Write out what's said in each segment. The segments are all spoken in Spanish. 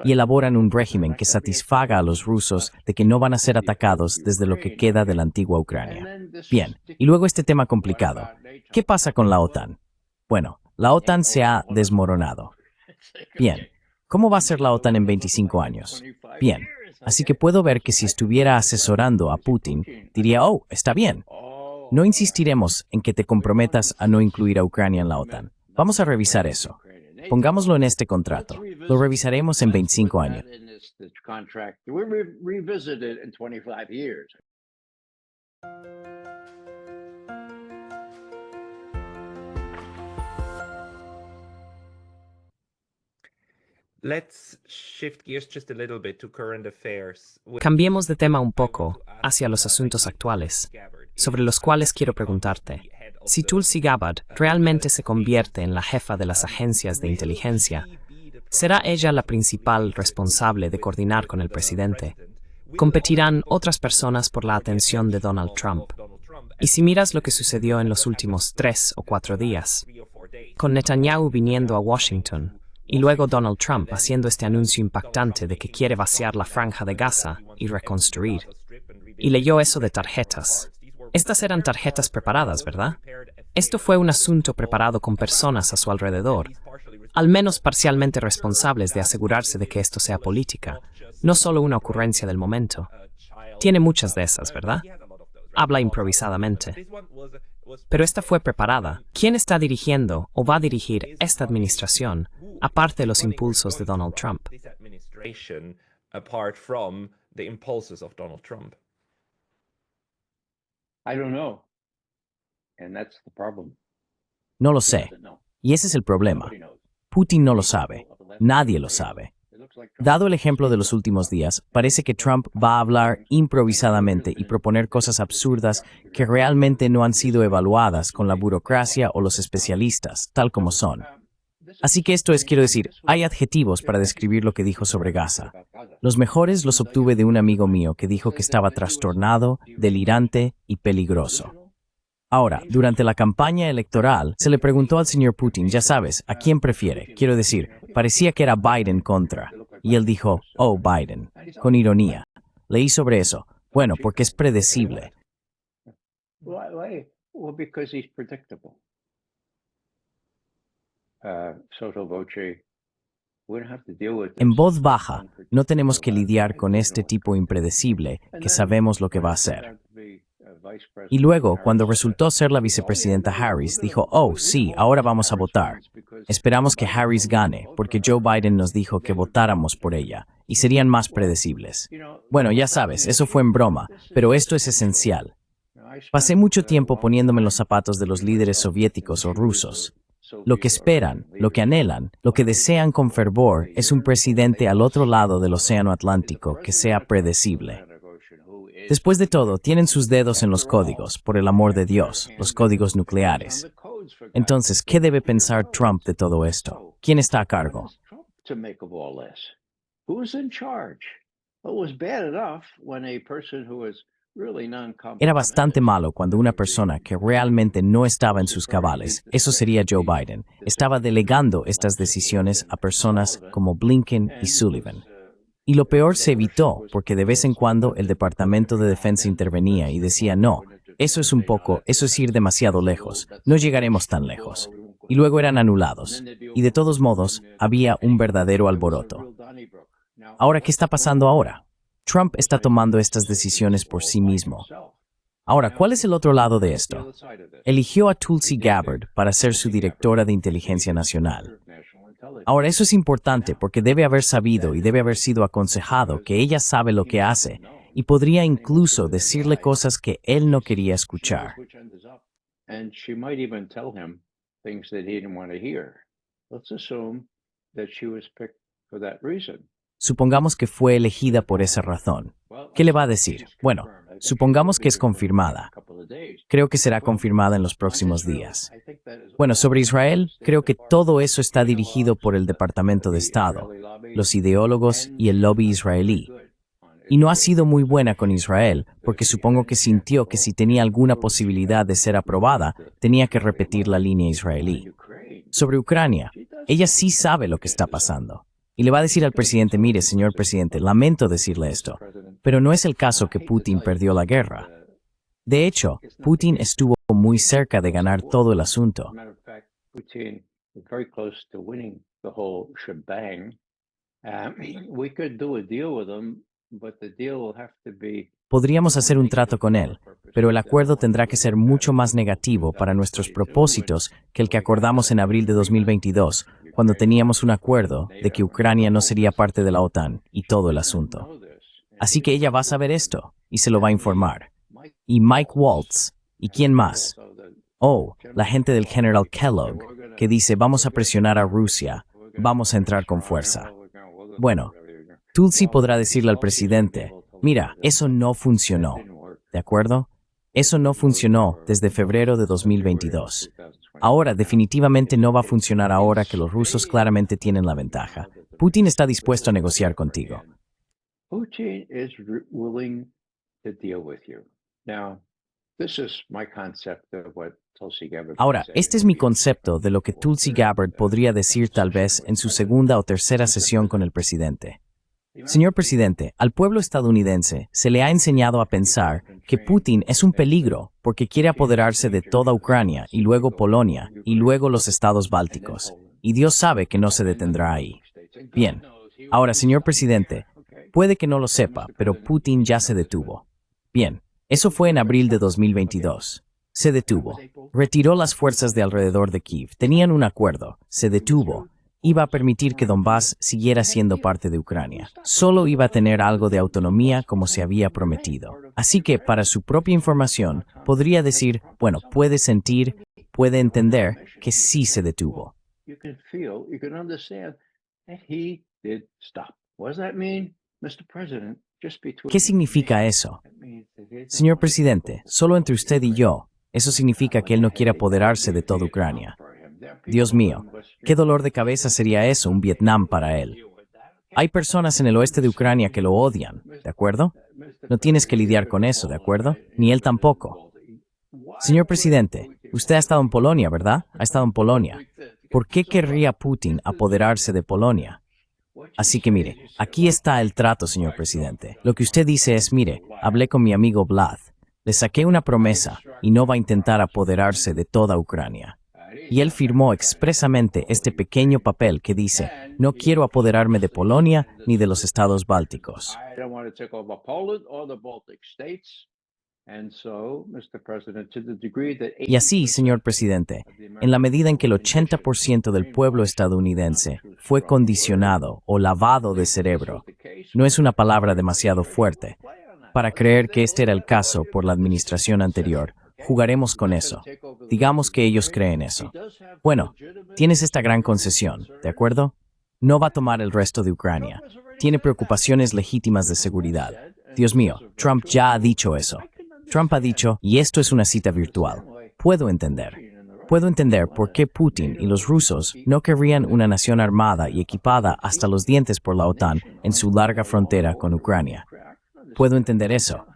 y elaboran un régimen que satisfaga a los rusos de que no van a ser atacados desde lo que queda de la antigua Ucrania. Bien, y luego este tema complicado. ¿Qué pasa con la OTAN? Bueno, la OTAN se ha desmoronado. Bien, ¿cómo va a ser la OTAN en 25 años? Bien, así que puedo ver que si estuviera asesorando a Putin, diría, oh, está bien. No insistiremos en que te comprometas a no incluir a Ucrania en la OTAN. Vamos a revisar eso. Pongámoslo en este contrato. Lo revisaremos en 25 años. Cambiemos de tema un poco hacia los asuntos actuales, sobre los cuales quiero preguntarte. Si Tulsi Gabbard realmente se convierte en la jefa de las agencias de inteligencia, ¿será ella la principal responsable de coordinar con el presidente? ¿Competirán otras personas por la atención de Donald Trump? Y si miras lo que sucedió en los últimos 3 o 4 días, con Netanyahu viniendo a Washington, y luego Donald Trump haciendo este anuncio impactante de que quiere vaciar la franja de Gaza y reconstruir. Y leyó eso de tarjetas. Estas eran tarjetas preparadas, ¿verdad? Esto fue un asunto preparado con personas a su alrededor, al menos parcialmente responsables de asegurarse de que esto sea política, no solo una ocurrencia del momento. Tiene muchas de esas, ¿verdad? Habla improvisadamente. Pero esta fue preparada. ¿Quién está dirigiendo o va a dirigir esta administración, aparte de los impulsos de Donald Trump? No lo sé. Y ese es el problema. Putin no lo sabe. Nadie lo sabe. Dado el ejemplo de los últimos días, parece que Trump va a hablar improvisadamente y proponer cosas absurdas que realmente no han sido evaluadas con la burocracia o los especialistas, tal como son. Así que esto es, quiero decir, hay adjetivos para describir lo que dijo sobre Gaza. Los mejores los obtuve de un amigo mío que dijo que estaba trastornado, delirante y peligroso. Ahora, durante la campaña electoral, se le preguntó al señor Putin, ya sabes, ¿a quién prefiere? Quiero decir, parecía que era Biden contra. Y él dijo, oh, Biden, con ironía. Leí sobre eso. Bueno, porque es predecible. En voz baja, no tenemos que lidiar con este tipo impredecible que sabemos lo que va a hacer. Y luego, cuando resultó ser la vicepresidenta Harris, dijo, oh, sí, ahora vamos a votar. Esperamos que Harris gane, porque Joe Biden nos dijo que votáramos por ella, y serían más predecibles. Bueno, ya sabes, eso fue en broma, pero esto es esencial. Pasé mucho tiempo poniéndome en los zapatos de los líderes soviéticos o rusos. Lo que esperan, lo que anhelan, lo que desean con fervor es un presidente al otro lado del Océano Atlántico que sea predecible. Después de todo, tienen sus dedos en los códigos, por el amor de Dios, los códigos nucleares. Entonces, ¿qué debe pensar Trump de todo esto? ¿Quién está a cargo? Era bastante malo cuando una persona que realmente no estaba en sus cabales, eso sería Joe Biden, estaba delegando estas decisiones a personas como Blinken y Sullivan. Y lo peor se evitó porque de vez en cuando el Departamento de Defensa intervenía y decía, no, eso es ir demasiado lejos, no llegaremos tan lejos. Y luego eran anulados. Y de todos modos, había un verdadero alboroto. Ahora, ¿qué está pasando ahora? Trump está tomando estas decisiones por sí mismo. Ahora, ¿cuál es el otro lado de esto? Eligió a Tulsi Gabbard para ser su directora de Inteligencia Nacional. Ahora, eso es importante porque debe haber sabido y debe haber sido aconsejado que ella sabe lo que hace y podría incluso decirle cosas que él no quería escuchar. Supongamos que fue elegida por esa razón. ¿Qué le va a decir? Bueno, supongamos que es confirmada. Creo que será confirmada en los próximos días. Bueno, sobre Israel, creo que todo eso está dirigido por el Departamento de Estado, los ideólogos y el lobby israelí. Y no ha sido muy buena con Israel, porque supongo que sintió que si tenía alguna posibilidad de ser aprobada, tenía que repetir la línea israelí. Sobre Ucrania, Ella sí sabe lo que está pasando. Y le va a decir al presidente, mire, señor presidente, lamento decirle esto, pero no es el caso que Putin perdió la guerra. De hecho, Putin estuvo muy cerca de ganar todo el asunto. Podríamos hacer un trato con él, pero el acuerdo tendrá que ser mucho más negativo para nuestros propósitos que el que acordamos en abril de 2022, cuando teníamos un acuerdo de que Ucrania no sería parte de la OTAN y todo el asunto. Así que ella va a saber esto y se lo va a informar. Y Mike Waltz, ¿y quién más? Oh, la gente del General Kellogg, que dice vamos a presionar a Rusia, vamos a entrar con fuerza. Bueno, Tulsi podrá decirle al presidente, mira, eso no funcionó, ¿de acuerdo? Eso no funcionó desde febrero de 2022. Ahora definitivamente no va a funcionar ahora que los rusos claramente tienen la ventaja. Putin está dispuesto a negociar contigo. Putin is willing to deal with you. Now, this is my concept of what Tulsi Gabbard. Ahora, este es mi concepto de lo que Tulsi Gabbard podría decir tal vez en su segunda o tercera sesión con el presidente. Señor presidente, al pueblo estadounidense se le ha enseñado a pensar que Putin es un peligro porque quiere apoderarse de toda Ucrania y luego Polonia y luego los estados bálticos. Y Dios sabe que no se detendrá ahí. Bien. Ahora, señor presidente, puede que no lo sepa, pero Putin ya se detuvo. Bien, eso fue en abril de 2022. Se detuvo. Retiró las fuerzas de alrededor de Kiev. Tenían un acuerdo. Se detuvo. Iba a permitir que Donbass siguiera siendo parte de Ucrania. Solo iba a tener algo de autonomía como se había prometido. Así que, para su propia información, podría decir, bueno, puede sentir, puede entender que sí se detuvo. ¿Qué significa eso? Señor presidente, solo entre usted y yo, eso significa que él no quiere apoderarse de toda Ucrania. Dios mío, qué dolor de cabeza sería eso, un Vietnam para él. Hay personas en el oeste de Ucrania que lo odian, ¿de acuerdo? No tienes que lidiar con eso, ¿de acuerdo? Ni él tampoco. Señor presidente, usted ha estado en Polonia, ¿verdad? Ha estado en Polonia. ¿Por qué querría Putin apoderarse de Polonia? Así que mire, aquí está el trato, señor presidente. Lo que usted dice es, mire, hablé con mi amigo Vlad, le saqué una promesa y no va a intentar apoderarse de toda Ucrania. Y él firmó expresamente este pequeño papel que dice, no quiero apoderarme de Polonia ni de los estados bálticos. Y así, señor presidente, en la medida en que el 80% del pueblo estadounidense fue condicionado o lavado de cerebro, no es una palabra demasiado fuerte, para creer que este era el caso por la administración anterior, jugaremos con eso. Digamos que ellos creen eso. Bueno, tienes esta gran concesión, ¿de acuerdo? No va a tomar el resto de Ucrania. Tiene preocupaciones legítimas de seguridad. Dios mío, Trump ya ha dicho eso. Trump ha dicho, y esto es una cita virtual, puedo entender. Puedo entender por qué Putin y los rusos no querrían una nación armada y equipada hasta los dientes por la OTAN en su larga frontera con Ucrania. Puedo entender eso.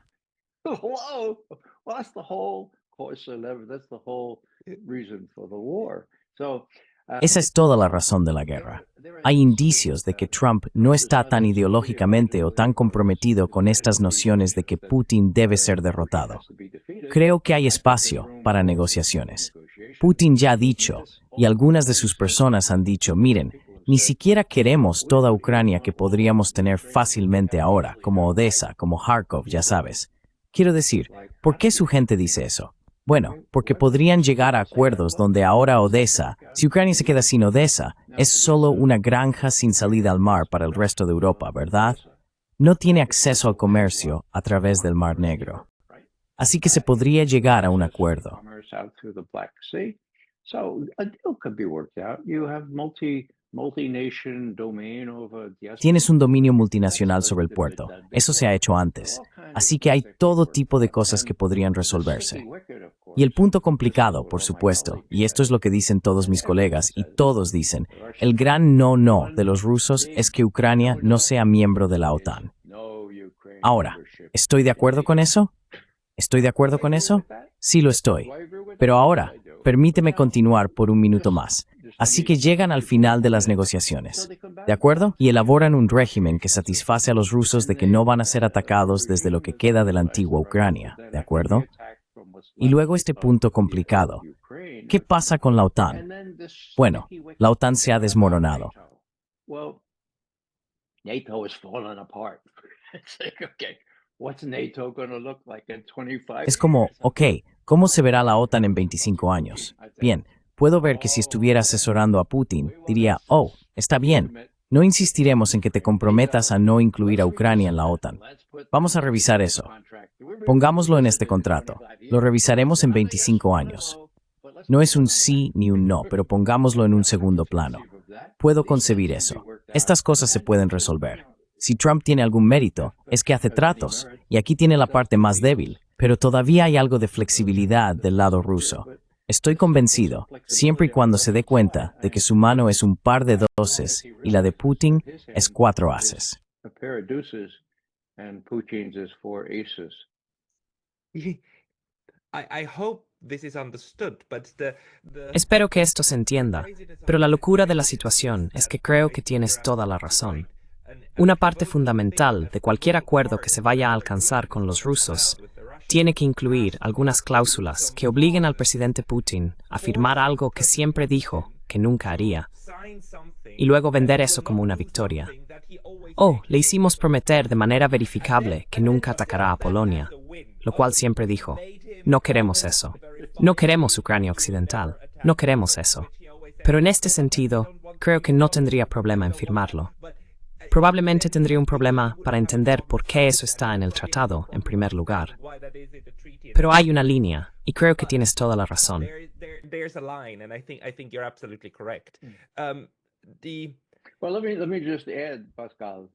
Esa es toda la razón de la guerra. Hay indicios de que Trump no está tan ideológicamente o tan comprometido con estas nociones de que Putin debe ser derrotado. Creo que hay espacio para negociaciones. Putin ya ha dicho, y algunas de sus personas han dicho, miren, ni siquiera queremos toda Ucrania que podríamos tener fácilmente ahora, como Odessa, como Kharkov, ya sabes. Quiero decir, ¿por qué su gente dice eso? Bueno, porque podrían llegar a acuerdos donde ahora Odessa, si Ucrania se queda sin Odessa, es solo una granja sin salida al mar para el resto de Europa, ¿verdad? No tiene acceso al comercio a través del Mar Negro. Así que se podría llegar a un acuerdo. Tienes un dominio multinacional sobre el puerto. Eso se ha hecho antes. Así que hay todo tipo de cosas que podrían resolverse. Y el punto complicado, por supuesto, y esto es lo que dicen todos mis colegas, y todos dicen, el gran no de los rusos es que Ucrania no sea miembro de la OTAN. Ahora, ¿estoy de acuerdo con eso? ¿Estoy de acuerdo con eso? Sí lo estoy. Pero ahora, permíteme continuar por un minuto más. Así que llegan al final de las negociaciones, ¿de acuerdo? Y elaboran un régimen que satisface a los rusos de que no van a ser atacados desde lo que queda de la antigua Ucrania, ¿de acuerdo? Y luego este punto complicado. ¿Qué pasa con la OTAN? Bueno, la OTAN se ha desmoronado. NATO is falling apart. It's like, okay, what's NATO going to look like in 25 Es como, years? ok, ¿cómo se verá la OTAN en 25 años? Bien, puedo ver que si estuviera asesorando a Putin, diría, oh, está bien, no insistiremos en que te comprometas a no incluir a Ucrania en la OTAN. Vamos a revisar eso. Pongámoslo en este contrato. Lo revisaremos en 25 años. No es un sí ni un no, pero pongámoslo en un segundo plano. Puedo concebir eso. Estas cosas se pueden resolver. Si Trump tiene algún mérito, es que hace tratos, y aquí tiene la parte más débil, pero todavía hay algo de flexibilidad del lado ruso. Estoy convencido, siempre y cuando se dé cuenta de que su mano es un par de doces y la de Putin es 4 ases. A pair of deuces and Putin's is 4 aces. I hope this is understood, but Espero que esto se entienda, pero la locura de la situación es que creo que tienes toda la razón. Una parte fundamental de cualquier acuerdo que se vaya a alcanzar con los rusos tiene que incluir algunas cláusulas que obliguen al presidente Putin a firmar algo que siempre dijo que nunca haría, y luego vender eso como una victoria. Oh, le hicimos prometer de manera verificable que nunca atacará a Polonia, lo cual siempre dijo, no queremos eso. No queremos Ucrania Occidental. No queremos eso. Pero en este sentido, creo que no tendría problema en firmarlo. Probablemente tendría un problema para entender por qué eso está en el tratado, en primer lugar. Pero hay una línea, y creo que tienes toda la razón. there's a line, and I think you're absolutely correct. Well, let me just add, Pascal.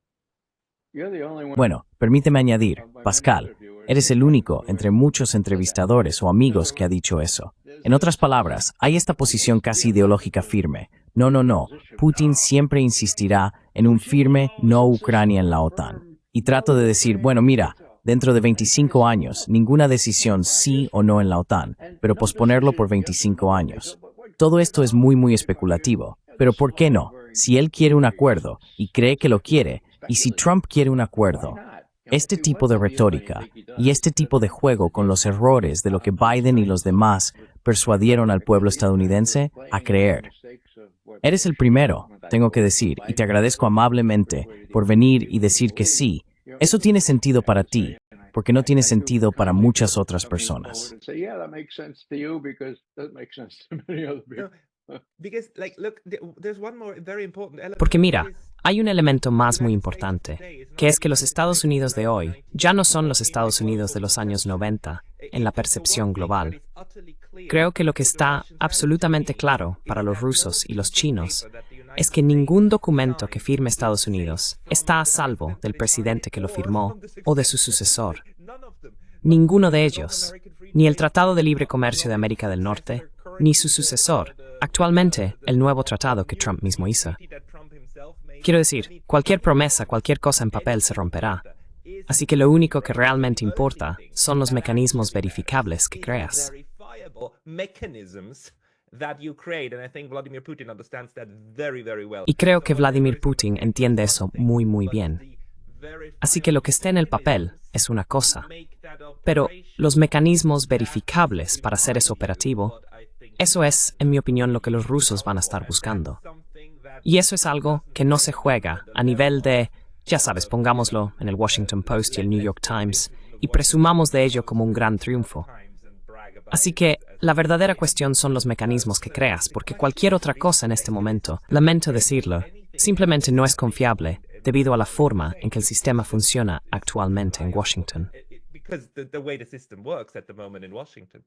You're the only one. Bueno, permíteme añadir, Pascal, eres el único entre muchos entrevistadores o amigos que ha dicho eso. En otras palabras, hay esta posición casi ideológica firme. No, no, no. Putin siempre insistirá en un firme no Ucrania en la OTAN. Y trato de decir, bueno, mira, dentro de 25 años, ninguna decisión sí o no en la OTAN, pero posponerlo por 25 años. Todo esto es muy especulativo. Pero ¿por qué no? Si él quiere un acuerdo y cree que lo quiere, y si Trump quiere un acuerdo, este tipo de retórica y este tipo de juego con los errores de lo que Biden y los demás persuadieron al pueblo estadounidense a creer. Eres el primero, tengo que decir, y te agradezco amablemente por venir y decir que sí. Eso tiene sentido para ti, porque no tiene sentido para muchas otras personas. Yeah, that makes sense to you because that makes sense to many other people. Because, like, look, there's one more very important element. Porque mira, hay un elemento más muy importante, que es que los Estados Unidos de hoy ya no son los Estados Unidos de los años 90 en la percepción global. Creo que lo que está absolutamente claro para los rusos y los chinos es que ningún documento que firme Estados Unidos está a salvo del presidente que lo firmó o de su sucesor. Ninguno de ellos, ni el Tratado de Libre Comercio de América del Norte, ni su sucesor, actualmente el nuevo tratado que Trump mismo hizo. Quiero decir, cualquier promesa, cualquier cosa en papel se romperá. Así que lo único que realmente importa son los mecanismos verificables que creas. Y creo que Vladimir Putin entiende eso muy bien. Así que lo que esté en el papel es una cosa, pero los mecanismos verificables para hacer eso operativo, eso es, en mi opinión, lo que los rusos van a estar buscando. Y eso es algo que no se juega a nivel de, ya sabes, pongámoslo en el Washington Post y el New York Times, y presumamos de ello como un gran triunfo. Así que la verdadera cuestión son los mecanismos que creas, porque cualquier otra cosa en este momento, lamento decirlo, simplemente no es confiable debido a la forma en que el sistema funciona actualmente en Washington. Because the way the system works at the moment in Washington.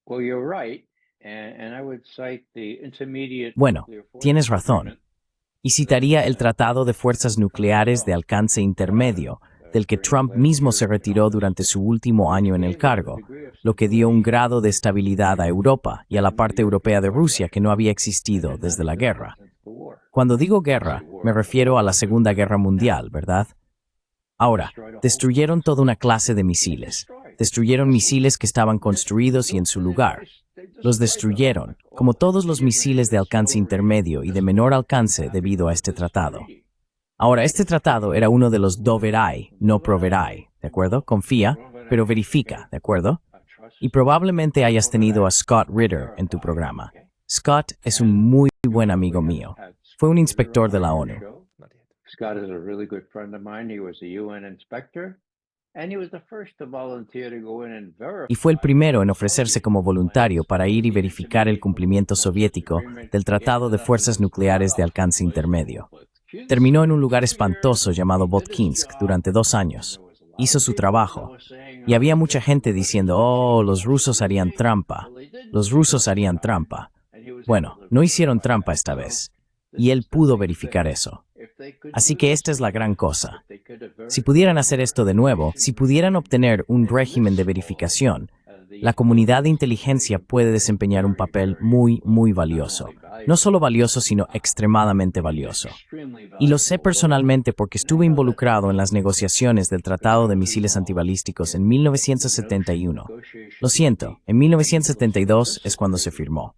Well, you're right, and I would cite the intermediate. Bueno, tienes razón. Y citaría el Tratado de Fuerzas Nucleares de Alcance Intermedio, del que Trump mismo se retiró durante su último año en el cargo, lo que dio un grado de estabilidad a Europa y a la parte europea de Rusia que no había existido desde la guerra. Cuando digo guerra, me refiero a la Segunda Guerra Mundial, ¿verdad? Ahora, destruyeron toda una clase de misiles. Destruyeron misiles que estaban construidos y en su lugar. Los destruyeron, como todos los misiles de alcance intermedio y de menor alcance debido a este tratado. Ahora, este tratado era uno de los doveri, no proveri, ¿de acuerdo? Confía, pero verifica, ¿de acuerdo? Y probablemente hayas tenido a Scott Ritter en tu programa. Scott es un muy buen amigo mío. Fue un inspector de la ONU. Scott is a really good friend of mine. He was a UN inspector, and he was the first to volunteer to go in and verify. Y fue el primero en ofrecerse como voluntario para ir y verificar el cumplimiento soviético del Tratado de Fuerzas Nucleares de Alcance Intermedio. Terminó en un lugar espantoso llamado Votkinsk durante 2 años. Hizo su trabajo. Y había mucha gente diciendo, oh, los rusos harían trampa. Los rusos harían trampa. Bueno, no hicieron trampa esta vez. Y él pudo verificar eso. Así que esta es la gran cosa. Si pudieran hacer esto de nuevo, si pudieran obtener un régimen de verificación, la comunidad de inteligencia puede desempeñar un papel muy, muy valioso. No solo valioso, sino extremadamente valioso. Y lo sé personalmente porque estuve involucrado en las negociaciones del Tratado de Misiles Antibalísticos en 1971. Lo siento, en 1972 es cuando se firmó.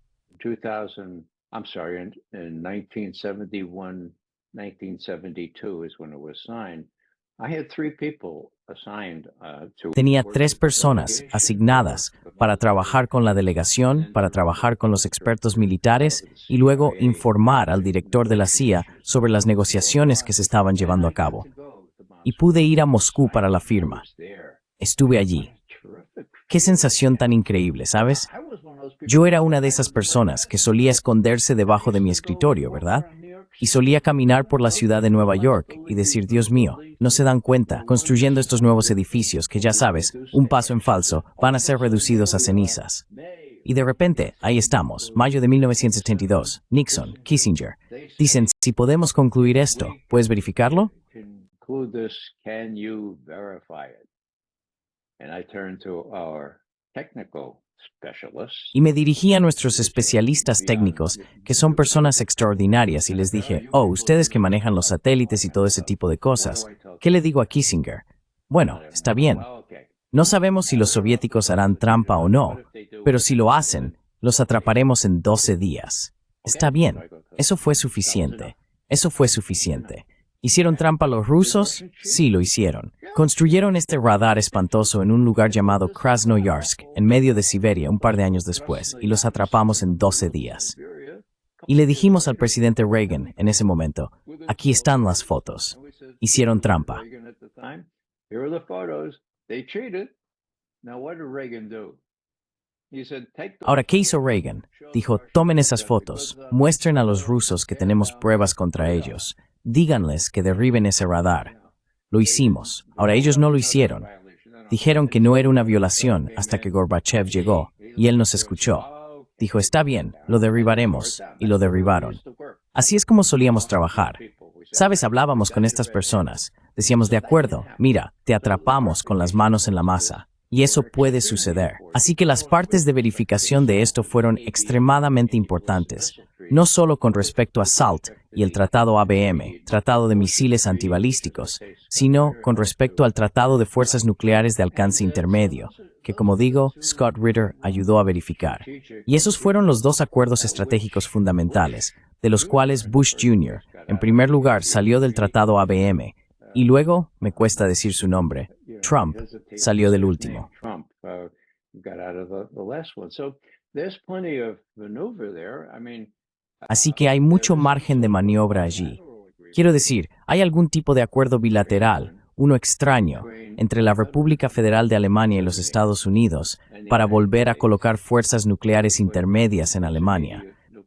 In 1971, 1972 is when it was signed. I had 3 people assigned to. Tenía 3 personas asignadas para trabajar con la delegación, para trabajar con los expertos militares y luego informar al director de la CIA sobre las negociaciones que se estaban llevando a cabo. Y pude ir a Moscú para la firma. Estuve allí. Qué sensación tan increíble, ¿sabes? Yo era una de esas personas que solía esconderse debajo de mi escritorio, ¿verdad? Y solía caminar por la ciudad de Nueva York y decir, Dios mío, no se dan cuenta, construyendo estos nuevos edificios que ya sabes, un paso en falso, van a ser reducidos a cenizas. Y de repente, ahí estamos, mayo de 1972, Nixon, Kissinger. Dicen, si podemos concluir esto, ¿puedes verificarlo? Y me dirigí a nuestros especialistas técnicos, que son personas extraordinarias, y les dije, oh, ustedes que manejan los satélites y todo ese tipo de cosas, ¿qué le digo a Kissinger? Bueno, está bien. No sabemos si los soviéticos harán trampa o no, pero si lo hacen, los atraparemos en 12 días. Está bien. Eso fue suficiente. Eso fue suficiente. ¿Hicieron trampa los rusos? Sí, lo hicieron. Construyeron este radar espantoso en un lugar llamado Krasnoyarsk, en medio de Siberia, un par de años después, y los atrapamos en 12 días. Y le dijimos al presidente Reagan en ese momento, aquí están las fotos. Hicieron trampa. Ahora, ¿qué hizo Reagan? Dijo, tomen esas fotos, muestren a los rusos que tenemos pruebas contra ellos. Díganles que derriben ese radar. Lo hicimos. Ahora ellos no lo hicieron. Dijeron que no era una violación hasta que Gorbachev llegó y él nos escuchó. Dijo, está bien, lo derribaremos, y lo derribaron. Así es como solíamos trabajar. Sabes, hablábamos con estas personas. Decíamos, de acuerdo, mira, te atrapamos con las manos en la masa. Y eso puede suceder. Así que las partes de verificación de esto fueron extremadamente importantes. No solo con respecto a SALT y el Tratado ABM, Tratado de Misiles Antibalísticos, sino con respecto al Tratado de Fuerzas Nucleares de Alcance Intermedio, que como digo, Scott Ritter ayudó a verificar. Y esos fueron los 2 acuerdos estratégicos fundamentales, de los cuales Bush Jr., en primer lugar, salió del Tratado ABM, y luego, me cuesta decir su nombre, Trump salió del último. Así que hay mucho margen de maniobra allí. Quiero decir, hay algún tipo de acuerdo bilateral, uno extraño, entre la República Federal de Alemania y los Estados Unidos para volver a colocar fuerzas nucleares intermedias en Alemania,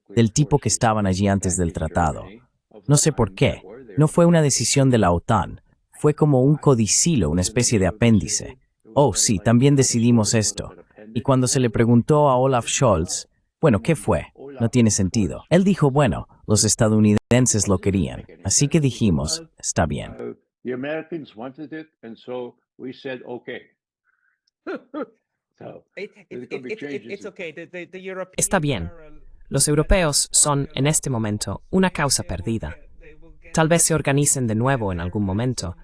del tipo que estaban allí antes del tratado. No sé por qué. No fue una decisión de la OTAN. Fue como un codicilo, una especie de apéndice. Oh, sí, también decidimos esto. Y cuando se le preguntó a Olaf Scholz, bueno, ¿qué fue? No tiene sentido. Él dijo, bueno, los estadounidenses lo querían. Así que dijimos, está bien. Está bien. Los europeos son, en este momento, una causa perdida. Tal vez se organicen de nuevo en algún momento,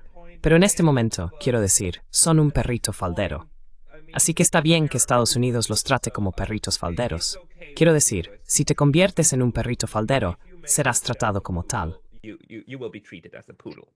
pero en este momento, quiero decir, son un perrito faldero. Así que está bien que Estados Unidos los trate como perritos falderos. Quiero decir, si te conviertes en un perrito faldero, serás tratado como tal. You will be treated as a poodle.